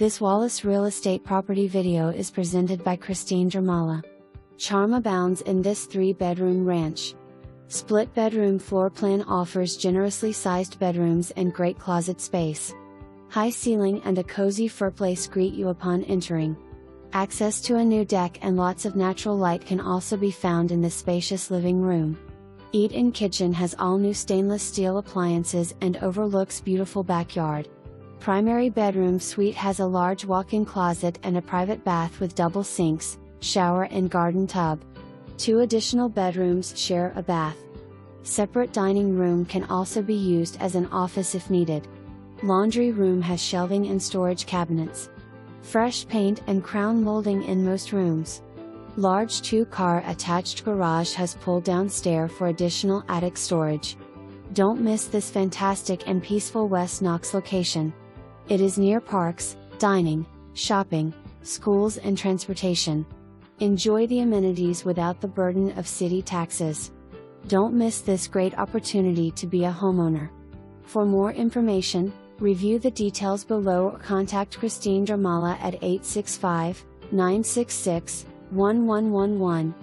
This Wallace Real Estate property video is presented by Christine Dramala. Charm abounds in this 3-bedroom ranch. Split bedroom floor plan offers generously sized bedrooms and great closet space. High ceiling and a cozy firplace greet you upon entering. Access to a new deck and lots of natural light can also be found in this spacious living room. Eat-in kitchen has all new stainless steel appliances and overlooks beautiful backyard. Primary bedroom suite has a large walk-in closet and a private bath with double sinks, shower and garden tub. 2 additional bedrooms share a bath. Separate dining room can also be used as an office if needed. Laundry room has shelving and storage cabinets. Fresh paint and crown molding in most rooms. Large 2-car attached garage has pull-down stair for additional attic storage. Don't miss this fantastic and peaceful West Knox location. It is near parks, dining, shopping, schools and transportation. Enjoy the amenities without the burden of city taxes. Don't miss this great opportunity to be a homeowner. For more information, review the details below or contact Christine Dramala at 865-966-1111.